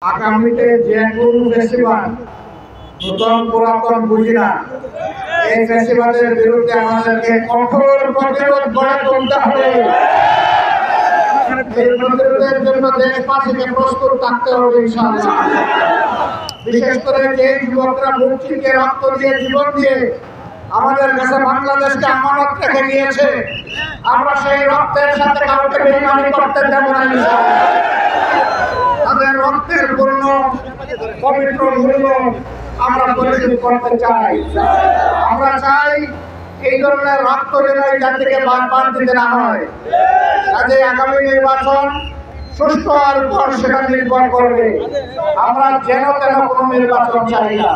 আগামীতে যে কোনো ফেস্টিভাল নতুন পুরাতন বুঝি না, এই ফেস্টিভালের বিরুদ্ধে আমাদেরকে কঠোর প্রতিরোধ গড়ে তুলতে হবে। এই প্রতিরোধের জন্য দেশবাসীকে প্রস্তুত থাকতে হবে ইনশাআল্লাহ। বিশেষ করে যে যুবকরা মুক্তিকে রক্ত দিয়ে জীবন দিয়ে আমাদের কাছে বাংলাদেশকে আমানত রেখে গিয়েছে, আমরা সেই রক্তের সাথে কাউকে বেইমানি করতে দেব না ইনশাআল্লাহ। তাদের রক্তের পূর্ণ পবিত্র মূল্য আমরা পরিশোধ করতে চাই। আমরা চাই এই ধরনের রক্ত যেন এই জাতিকে বারবার দিতে না হয়। কাজে আগামী নির্বাচন সুষ্ঠু আর উপর সেটা নির্ভর করবে। আমরা যেন তেন কোনো নির্বাচন চাই না।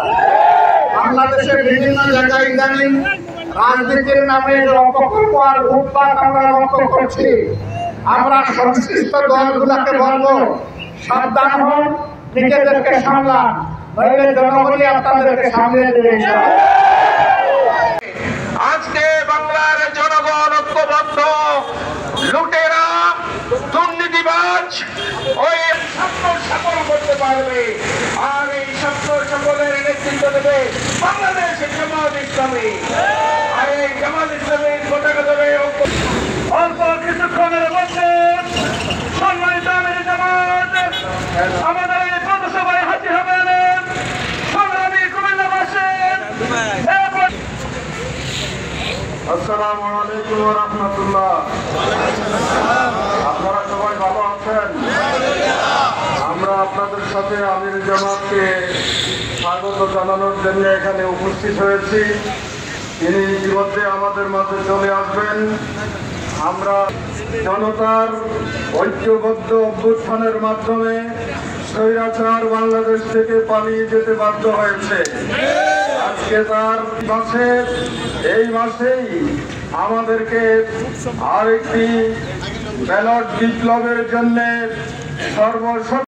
বাংলাদেশের বিভিন্ন জায়গায় ইদানিং রাজনীতির নামে যে অপকল্প আর উৎপাত আমরা লক্ষ্য করছি, আমরা সংশ্লিষ্ট দলগুলোকে বলবো সাবধান হন, নিজেদেরকে সামলান, নইলে জনগণই আপনাদেরকে সামলে দেবে। আজকে বাংলার জনগণ ঐক্যবদ্ধ, লুটেরা দুর্নীতিবাজ ওই স্বপ্ন সফল করতে পারবে। আর এই স্বপ্ন সফলের নেতৃত্ব দেবে বাংলাদেশ জামাত ইসলামী। আর এই জামাত ইসলামীর পতাকা দেবে অল্প কিছুক্ষণের মধ্যে সম্মানিত আমির জামাত আমাদের এই পথসভায় হাজির হবেন সংগ্রামী কুমিল্লাবাসীর। আসসালামু আলাইকুম ওয়া রাহমাতুল্লাহ। আপনারা সবাই ভালো আছেন? আমরা আপনাদের সাথে আমির জামাতকে স্বাগত জানানোর জন্য এখানে উপস্থিত হয়েছি। তিনি ইতিমধ্যে আমাদের মাঝে চলে আসবেন। আমরা জনতার ঐক্যবদ্ধ অভ্যুত্থানের মাধ্যমে স্বৈরাচার বাংলাদেশ থেকে পালিয়ে যেতে বাধ্য হয়েছে। আজকে তার এই মাসেই আমাদেরকে আরেকটি ব্যালট বিপ্লবের জন্য সর্বশক্তি